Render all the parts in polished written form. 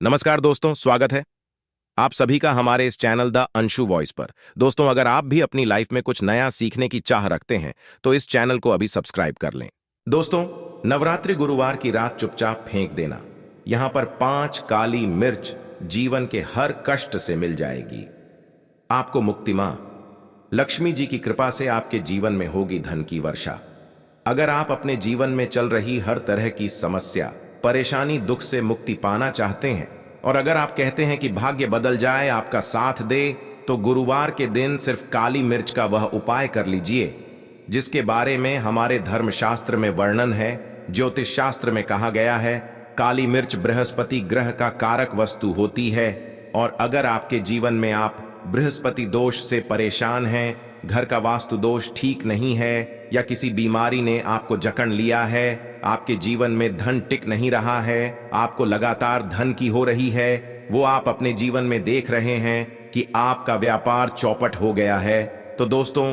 नमस्कार दोस्तों, स्वागत है आप सभी का हमारे इस चैनल द अंशु वॉइस पर। दोस्तों, अगर आप भी अपनी लाइफ में कुछ नया सीखने की चाह रखते हैं तो इस चैनल को अभी सब्सक्राइब कर लें। दोस्तों, नवरात्रि गुरुवार की रात चुपचाप फेंक देना। यहां पर 5 काली मिर्च जीवन के हर कष्ट से मिल जाएगी। आपको मुक्ति मां लक्ष्मी जी की कृपा से आपके जीवन में होगी धन की वर्षा। अगर आप अपने जीवन में चल रही हर तरह की समस्या, परेशानी, दुख से मुक्ति पाना चाहते हैं और अगर आप कहते हैं कि भाग्य बदल जाए, आपका साथ दे, तो गुरुवार के दिन सिर्फ काली मिर्च का वह उपाय कर लीजिए जिसके बारे में हमारे धर्मशास्त्र में वर्णन है। ज्योतिष शास्त्र में कहा गया है, काली मिर्च बृहस्पति ग्रह का कारक वस्तु होती है और अगर आपके जीवन में आप बृहस्पति दोष से परेशान हैं, घर का वास्तु दोष ठीक नहीं है या किसी बीमारी ने आपको जकड़ लिया है, आपके जीवन में धन टिक नहीं रहा है, आपको लगातार धन की हो रही है, वो आप अपने जीवन में देख रहे हैं कि आपका व्यापार चौपट हो गया है, तो दोस्तों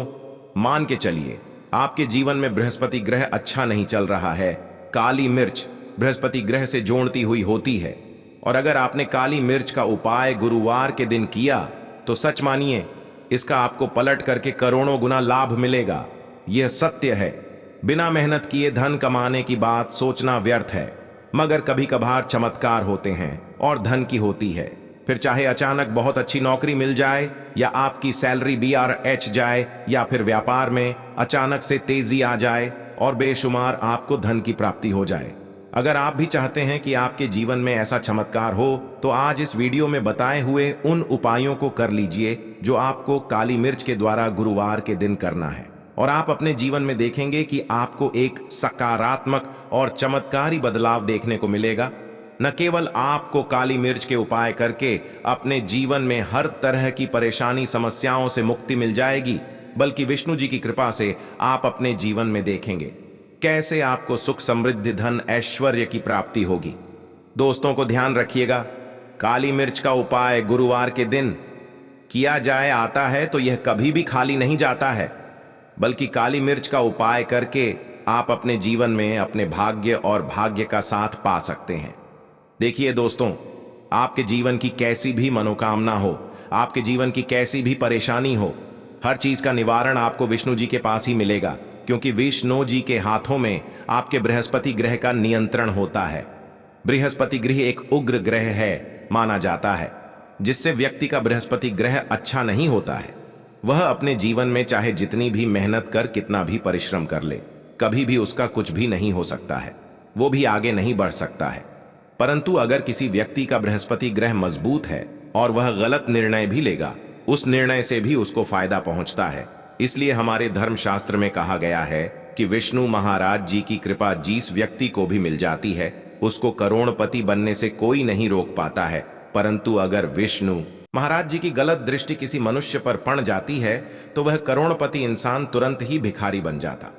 मान के चलिए आपके जीवन में बृहस्पति ग्रह अच्छा नहीं चल रहा है। काली मिर्च बृहस्पति ग्रह से जोड़ती हुई होती है और अगर आपने काली मिर्च का उपाय गुरुवार के दिन किया तो सच मानिए इसका आपको पलट करके करोड़ों गुना लाभ मिलेगा। यह सत्य है। बिना मेहनत किए धन कमाने की बात सोचना व्यर्थ है, मगर कभी कभार चमत्कार होते हैं और धन की होती है। फिर चाहे अचानक बहुत अच्छी नौकरी मिल जाए या आपकी सैलरी BRH जाए या फिर व्यापार में अचानक से तेजी आ जाए और बेशुमार आपको धन की प्राप्ति हो जाए। अगर आप भी चाहते हैं कि आपके जीवन में ऐसा चमत्कार हो तो आज इस वीडियो में बताए हुए उन उपायों को कर लीजिए जो आपको काली मिर्च के द्वारा गुरुवार के दिन करना है और आप अपने जीवन में देखेंगे कि आपको एक सकारात्मक और चमत्कारी बदलाव देखने को मिलेगा। न केवल आपको काली मिर्च के उपाय करके अपने जीवन में हर तरह की परेशानी, समस्याओं से मुक्ति मिल जाएगी, बल्कि विष्णु जी की कृपा से आप अपने जीवन में देखेंगे कैसे आपको सुख, समृद्धि, धन, ऐश्वर्य की प्राप्ति होगी। दोस्तों को ध्यान रखिएगा, काली मिर्च का उपाय गुरुवार के दिन किया जाए आता है तो यह कभी भी खाली नहीं जाता है, बल्कि काली मिर्च का उपाय करके आप अपने जीवन में अपने भाग्य और भाग्य का साथ पा सकते हैं। देखिए दोस्तों, आपके जीवन की कैसी भी मनोकामना हो, आपके जीवन की कैसी भी परेशानी हो, हर चीज का निवारण आपको विष्णु जी के पास ही मिलेगा, क्योंकि विष्णु जी के हाथों में आपके बृहस्पति ग्रह का नियंत्रण होता है। बृहस्पति ग्रह एक उग्र ग्रह है माना जाता है, जिससे व्यक्ति का बृहस्पति ग्रह अच्छा नहीं होता है। वह अपने जीवन में चाहे जितनी भी मेहनत कर, कितना भी परिश्रम कर ले, कभी भी उसका कुछ भी नहीं हो सकता है, वो भी आगे नहीं बढ़ सकता है। परंतु अगर किसी व्यक्ति का बृहस्पति ग्रह मजबूत है और वह गलत निर्णय भी लेगा, उस निर्णय से भी उसको फायदा पहुंचता है। इसलिए हमारे धर्मशास्त्र में कहा गया है कि विष्णु महाराज जी की कृपा जिस व्यक्ति को भी मिल जाती है उसको करोड़पति बनने से कोई नहीं रोक पाता है। परंतु अगर विष्णु महाराज जी की गलत दृष्टि किसी मनुष्य पर पड़ जाती है तो वह करोड़पति इंसान तुरंत ही भिखारी बन जाता।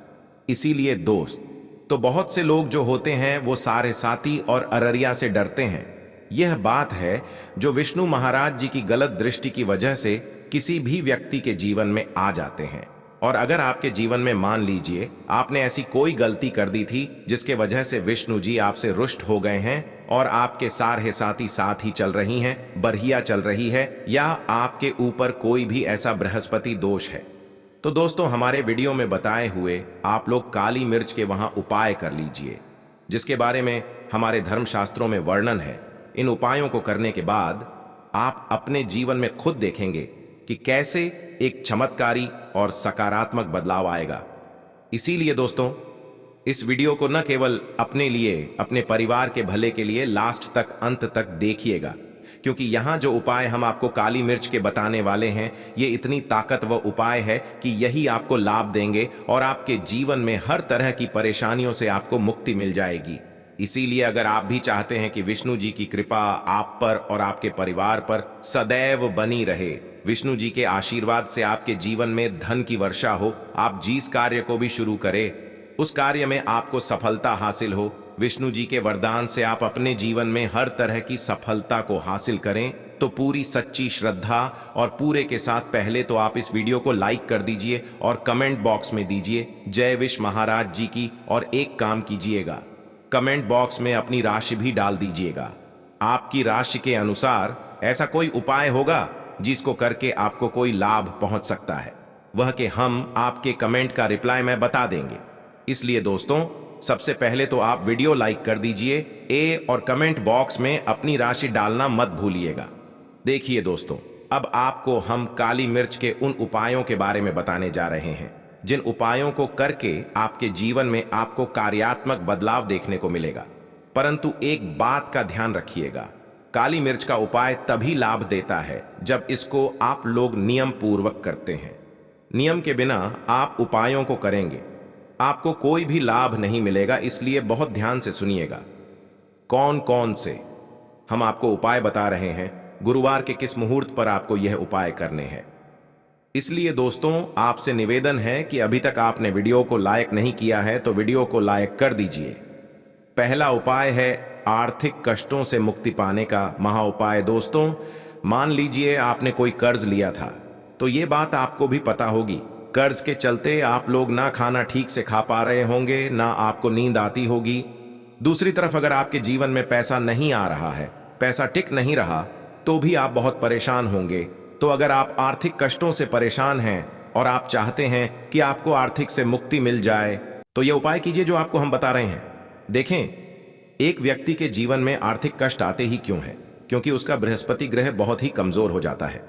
इसीलिए दोस्त, तो बहुत से लोग जो होते हैं वो सारे साती और अररिया से डरते हैं। यह बात है जो विष्णु महाराज जी की गलत दृष्टि की वजह से किसी भी व्यक्ति के जीवन में आ जाते हैं। और अगर आपके जीवन में मान लीजिए आपने ऐसी कोई गलती कर दी थी जिसके वजह से विष्णु जी आपसे रुष्ट हो गए हैं और आपके सारे साथी साथ ही चल रही हैं, बरहिया चल रही है, या आपके ऊपर कोई भी ऐसा बृहस्पति दोष है, तो दोस्तों हमारे वीडियो में बताए हुए आप लोग काली मिर्च के वहां उपाय कर लीजिए, जिसके बारे में हमारे धर्मशास्त्रों में वर्णन है। इन उपायों को करने के बाद आप अपने जीवन में खुद देखेंगे कि कैसे एक चमत्कारी और सकारात्मक बदलाव आएगा। इसीलिए दोस्तों, इस वीडियो को न केवल अपने लिए, अपने परिवार के भले के लिए लास्ट तक, अंत तक देखिएगा, क्योंकि यहाँ जो उपाय हम आपको काली मिर्च के बताने वाले हैं ये इतनी ताकतवर उपाय है कि यही आपको लाभ देंगे और आपके जीवन में हर तरह की परेशानियों से आपको मुक्ति मिल जाएगी। इसीलिए अगर आप भी चाहते हैं कि विष्णु जी की कृपा आप पर और आपके परिवार पर सदैव बनी रहे, विष्णु जी के आशीर्वाद से आपके जीवन में धन की वर्षा हो, आप जिस कार्य को भी शुरू करें उस कार्य में आपको सफलता हासिल हो, विष्णु जी के वरदान से आप अपने जीवन में हर तरह की सफलता को हासिल करें, तो पूरी सच्ची श्रद्धा और पूरे के साथ पहले तो आप इस वीडियो को लाइक कर दीजिए और कमेंट बॉक्स में दीजिए जय विष्णु महाराज जी की। और एक काम कीजिएगा, कमेंट बॉक्स में अपनी राशि भी डाल दीजिएगा। आपकी राशि के अनुसार ऐसा कोई उपाय होगा जिसको करके आपको कोई लाभ पहुंच सकता है, वह कि हम आपके कमेंट का रिप्लाई में बता देंगे। इसलिए दोस्तों, सबसे पहले तो आप वीडियो लाइक कर दीजिए और कमेंट बॉक्स में अपनी राशि डालना मत भूलिएगा। देखिए दोस्तों, अब आपको हम काली मिर्च के उन उपायों के बारे में बताने जा रहे हैं जिन उपायों को करके आपके जीवन में आपको कार्यात्मक बदलाव देखने को मिलेगा। परंतु एक बात का ध्यान रखिएगा, काली मिर्च का उपाय तभी लाभ देता है जब इसको आप लोग नियम पूर्वक करते हैं। नियम के बिना आप उपायों को करेंगे, आपको कोई भी लाभ नहीं मिलेगा। इसलिए बहुत ध्यान से सुनिएगा। कौन कौन से हम आपको उपाय बता रहे हैं, गुरुवार के किस मुहूर्त पर आपको यह उपाय करने हैं। इसलिए दोस्तों, आपसे निवेदन है कि अभी तक आपने वीडियो को लाइक नहीं किया है तो वीडियो को लाइक कर दीजिए। पहला उपाय है आर्थिक कष्टों से मुक्ति पाने का महा उपाय। दोस्तों, मान लीजिए आपने कोई कर्ज लिया था, तो ये बात आपको भी पता होगी। कर्ज के चलते आप लोग ना खाना ठीक से खा पा रहे होंगे, ना आपको नींद आती होगी। दूसरी तरफ अगर आपके जीवन में पैसा नहीं आ रहा है, पैसा टिक नहीं रहा, तो भी आप बहुत परेशान होंगे। तो अगर आप आर्थिक कष्टों से परेशान हैं और आप चाहते हैं कि आपको आर्थिक से मुक्ति मिल जाए, तो यह उपाय कीजिए जो आपको हम बता रहे हैं। देखें, एक व्यक्ति के जीवन में आर्थिक कष्ट आते ही क्यों है? क्योंकि उसका बृहस्पति ग्रह बहुत ही कमजोर हो जाता है।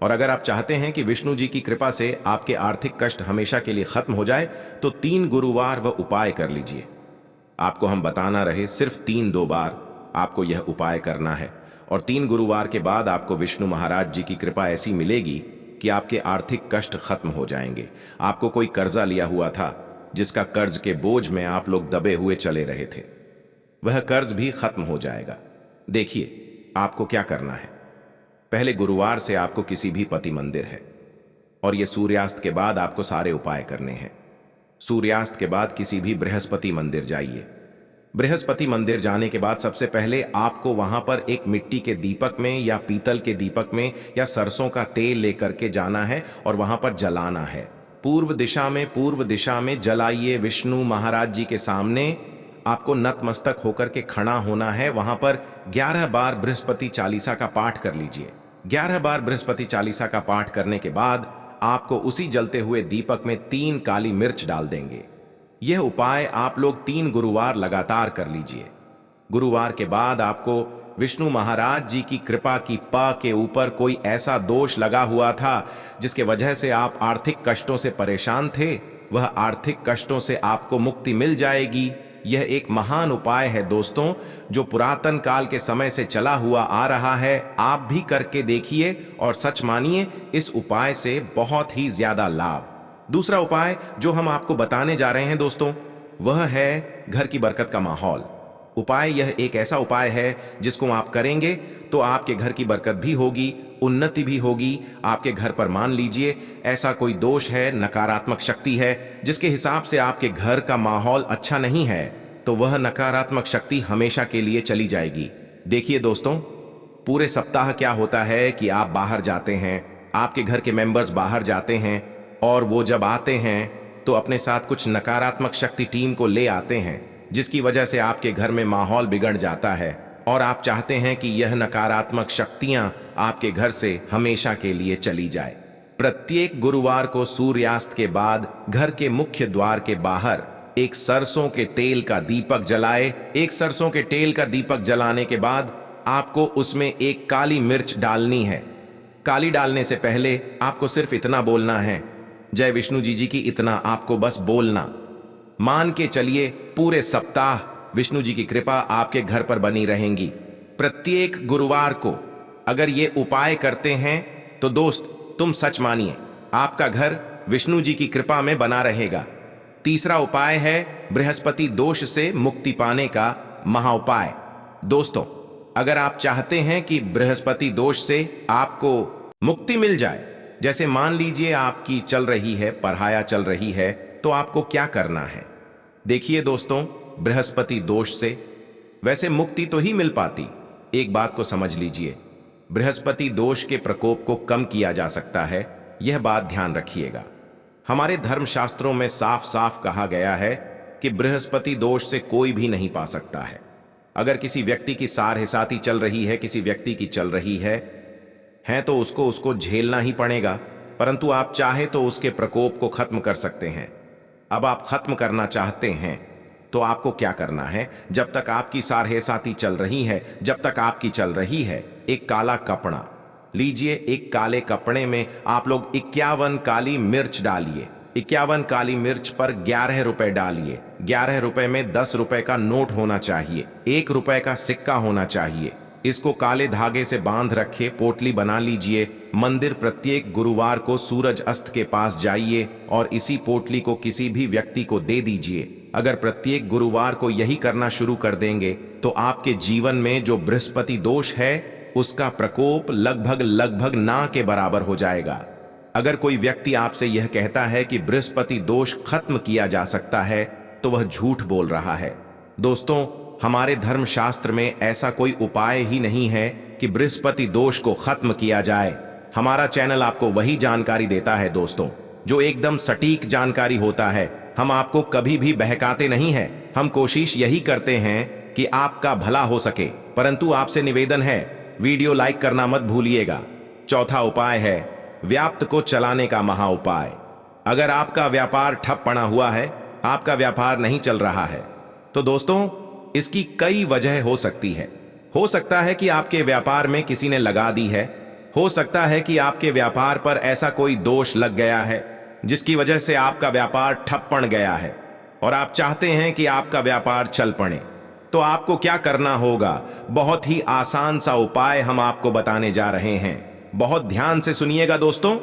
और अगर आप चाहते हैं कि विष्णु जी की कृपा से आपके आर्थिक कष्ट हमेशा के लिए खत्म हो जाए, तो 3 गुरुवार वह उपाय कर लीजिए। आपको हम बताना रहे, सिर्फ 3-2 बार आपको यह उपाय करना है और 3 गुरुवार के बाद आपको विष्णु महाराज जी की कृपा ऐसी मिलेगी कि आपके आर्थिक कष्ट खत्म हो जाएंगे। आपको कोई कर्जा लिया हुआ था, जिसका कर्ज के बोझ में आप लोग दबे हुए चले रहे थे, वह कर्ज भी खत्म हो जाएगा। देखिए, आपको क्या करना है। पहले गुरुवार से आपको किसी भी पति मंदिर है और यह सूर्यास्त के बाद आपको सारे उपाय करने हैं। सूर्यास्त के बाद किसी भी बृहस्पति मंदिर जाइए। बृहस्पति मंदिर जाने के बाद सबसे पहले आपको वहां पर एक मिट्टी के दीपक में या पीतल के दीपक में या सरसों का तेल लेकर के जाना है और वहां पर जलाना है। पूर्व दिशा में जलाइए। विष्णु महाराज जी के सामने आपको नतमस्तक होकर के खड़ा होना है। वहां पर 11 बार बृहस्पति चालीसा का पाठ कर लीजिए। 11 बार बृहस्पति चालीसा का पाठ करने के बाद आपको उसी जलते हुए दीपक में 3 काली मिर्च डाल देंगे। यह उपाय आप लोग 3 गुरुवार लगातार कर लीजिए। गुरुवार के बाद आपको विष्णु महाराज जी की कृपा की पा के ऊपर कोई ऐसा दोष लगा हुआ था जिसके वजह से आप आर्थिक कष्टों से परेशान थे, वह आर्थिक कष्टों से आपको मुक्ति मिल जाएगी। यह एक महान उपाय है दोस्तों, जो पुरातन काल के समय से चला हुआ आ रहा है। आप भी करके देखिए और सच मानिए, इस उपाय से बहुत ही ज्यादा लाभ। दूसरा उपाय जो हम आपको बताने जा रहे हैं दोस्तों, वह है घर की बरकत का माहौल। उपाय यह एक ऐसा उपाय है जिसको आप करेंगे तो आपके घर की बरकत भी होगी, उन्नति भी होगी। आपके घर पर मान लीजिए ऐसा कोई दोष है, नकारात्मक शक्ति है, जिसके हिसाब से आपके घर का माहौल अच्छा नहीं है, तो वह नकारात्मक शक्ति हमेशा के लिए चली जाएगी। देखिए दोस्तों, पूरे सप्ताह क्या होता है कि आप बाहर जाते हैं, आपके घर के मेंबर्स बाहर जाते हैं और वो जब आते हैं तो अपने साथ कुछ नकारात्मक शक्ति टीम को ले आते हैं, जिसकी वजह से आपके घर में माहौल बिगड़ जाता है और आप चाहते हैं कि यह नकारात्मक शक्तियां आपके घर से हमेशा के लिए चली जाए। प्रत्येक गुरुवार को सूर्यास्त के बाद घर के मुख्य द्वार के बाहर एक सरसों के तेल का दीपक जलाए। एक सरसों के तेल का दीपक जलाने के बाद आपको उसमें एक काली मिर्च डालनी है। काली डालने से पहले आपको सिर्फ इतना बोलना है, जय विष्णु जी की, इतना आपको बस बोलना। मान के चलिए पूरे सप्ताह विष्णु जी की कृपा आपके घर पर बनी रहेंगी। प्रत्येक गुरुवार को अगर ये उपाय करते हैं तो दोस्त, तुम सच मानिए, आपका घर विष्णु जी की कृपा में बना रहेगा। तीसरा उपाय है बृहस्पति दोष से मुक्ति पाने का महाउपाय। दोस्तों, अगर आप चाहते हैं कि बृहस्पति दोष से आपको मुक्ति मिल जाए, जैसे मान लीजिए आपकी चल रही है, पढ़ाया चल रही है, तो आपको क्या करना है। देखिए दोस्तों, बृहस्पति दोष से वैसे मुक्ति तो ही मिल पाती, एक बात को समझ लीजिए, बृहस्पति दोष के प्रकोप को कम किया जा सकता है। यह बात ध्यान रखिएगा। हमारे धर्मशास्त्रों में साफ साफ कहा गया है कि बृहस्पति दोष से कोई भी नहीं पा सकता है। अगर किसी व्यक्ति की सारहिसाती चल रही है, किसी व्यक्ति की चल रही है तो उसको झेलना ही पड़ेगा, परंतु आप चाहे तो उसके प्रकोप को खत्म कर सकते हैं। अब आप खत्म करना चाहते हैं तो आपको क्या करना है? जब तक आपकी सारहिसाती चल रही है, जब तक आपकी चल रही है, एक काला कपड़ा लीजिए। एक काले कपड़े में आप लोग 51 काली मिर्च डालिए। 51 काली मिर्च पर 11 रुपए डालिए। 11 रुपए में 10 रुपए का नोट होना चाहिए, 1 रुपए का सिक्का होना चाहिए। इसको काले धागे से बांध रखे पोटली बना लीजिए। मंदिर प्रत्येक गुरुवार को सूरज अस्त के पास जाइए और इसी पोटली को किसी भी व्यक्ति को दे दीजिए। अगर प्रत्येक गुरुवार को यही करना शुरू कर देंगे तो आपके जीवन में जो बृहस्पति दोष है उसका प्रकोप लगभग ना के बराबर हो जाएगा। अगर कोई व्यक्ति आपसे यह कहता है कि बृहस्पति दोष खत्म किया जा सकता है तो वह झूठ बोल रहा है। दोस्तों, हमारे धर्मशास्त्र में ऐसा कोई उपाय ही नहीं है कि बृहस्पति दोष को खत्म किया जाए। हमारा चैनल आपको वही जानकारी देता है दोस्तों, जो एकदम सटीक जानकारी होता है। हम आपको कभी भी बहकाते नहीं हैं। हम कोशिश यही करते हैं कि आपका भला हो सके, परंतु आपसे निवेदन है वीडियो लाइक करना मत भूलिएगा। चौथा उपाय है व्याप्त को चलाने का महा उपाय। अगर आपका व्यापार ठप पड़ा हुआ है, आपका व्यापार नहीं चल रहा है, तो दोस्तों इसकी कई वजह हो सकती है। हो सकता है कि आपके व्यापार में किसी ने लगा दी है। हो सकता है कि आपके व्यापार पर ऐसा कोई दोष लग गया है जिसकी वजह से आपका व्यापार ठप पड़ गया है और आप चाहते हैं कि आपका व्यापार चल पड़े। तो आपको क्या करना होगा? बहुत ही आसान सा उपाय हम आपको बताने जा रहे हैं। बहुत ध्यान से सुनिएगा दोस्तों।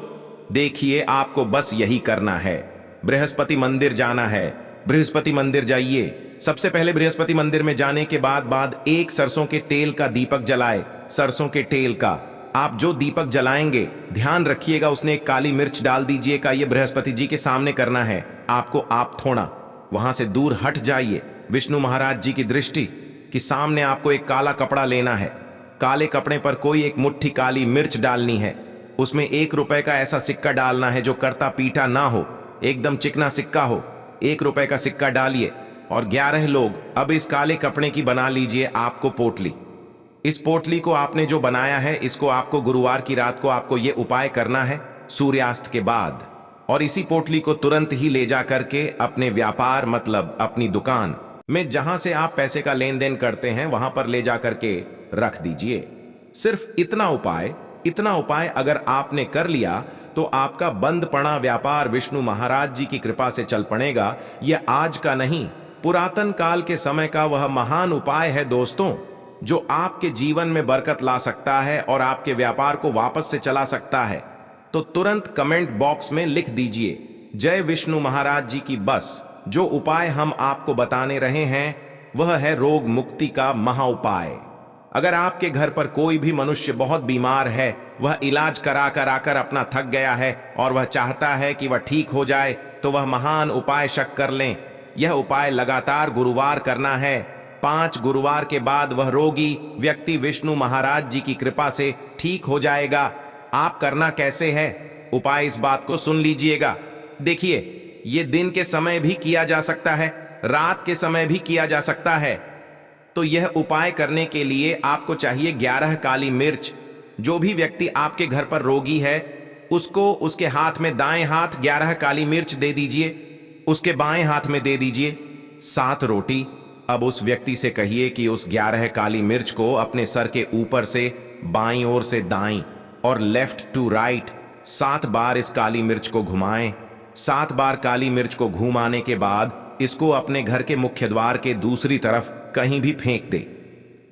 देखिए, आपको बस यही करना है। बृहस्पति मंदिर जाना है। बृहस्पति मंदिर जाइए। सबसे पहले बृहस्पति मंदिर में जाने के बाद एक सरसों के तेल का दीपक जलाए। सरसों के तेल का आप जो दीपक जलाएंगे, ध्यान रखिएगा उसने एक काली मिर्च डाल दीजिएगा। ये बृहस्पति जी के सामने करना है आपको। आप थोड़ा वहां से दूर हट जाइए। विष्णु महाराज जी की दृष्टि के सामने आपको एक काला कपड़ा लेना है। काले कपड़े पर कोई एक मुट्ठी काली मिर्च डालनी है। उसमें 1 रुपए का ऐसा सिक्का डालना है जो करता पीटा ना हो, एकदम चिकना सिक्का हो। 1 रुपए का सिक्का डालिए और 11 लोग अब इस काले कपड़े की बना लीजिए आपको पोटली। इस पोटली को आपने जो बनाया है, इसको आपको गुरुवार की रात को आपको ये उपाय करना है सूर्यास्त के बाद। और इसी पोटली को तुरंत ही ले जा करके अपने व्यापार मतलब अपनी दुकान में जहां से आप पैसे का लेन देन करते हैं वहां पर ले जा करके रख दीजिए। सिर्फ इतना उपाय अगर आपने कर लिया तो आपका बंद पड़ा व्यापार विष्णु महाराज जी की कृपा से चल पड़ेगा। यह आज का नहीं, पुरातन काल के समय का वह महान उपाय है दोस्तों, जो आपके जीवन में बरकत ला सकता है और आपके व्यापार को वापस से चला सकता है। तो तुरंत कमेंट बॉक्स में लिख दीजिए जय विष्णु महाराज जी की। बस जो उपाय हम आपको बताने रहे हैं वह है रोग मुक्ति का महा उपाय। अगर आपके घर पर कोई भी मनुष्य बहुत बीमार है, वह इलाज करा कर आकर अपना थक गया है और वह चाहता है कि वह ठीक हो जाए, तो वह महान उपाय शक कर लें। यह उपाय लगातार गुरुवार करना है। 5 गुरुवार के बाद वह रोगी व्यक्ति विष्णु महाराज जी की कृपा से ठीक हो जाएगा। आप करना कैसे है? उपाय इस बात को सुन लीजिएगा। देखिए, ये दिन के समय भी किया जा सकता है, रात के समय भी किया जा सकता है। तो यह उपाय करने के लिए आपको चाहिए 11 काली मिर्च। जो भी व्यक्ति आपके घर पर रोगी है उसको उसके हाथ में दाएं हाथ 11 काली मिर्च दे दीजिए, उसके बाएं हाथ में दे दीजिए 7 रोटी। अब उस व्यक्ति से कहिए कि उस 11 काली मिर्च को अपने सर के ऊपर से बाईं ओर से दाईं और लेफ्ट टू राइट 7 बार इस काली मिर्च को घुमाएं। 7 बार काली मिर्च को घुमाने के बाद इसको अपने घर के मुख्य द्वार के दूसरी तरफ कहीं भी फेंक दे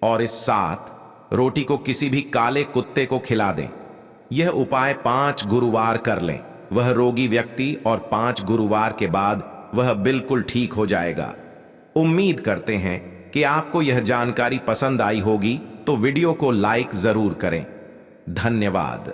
और इस 7 रोटी को किसी भी काले कुत्ते को खिला दें। यह उपाय 5 गुरुवार कर लें वह रोगी व्यक्ति, और 5 गुरुवार के बाद वह बिल्कुल ठीक हो जाएगा। उम्मीद करते हैं कि आपको यह जानकारी पसंद आई होगी, तो वीडियो को लाइक जरूर करें। धन्यवाद।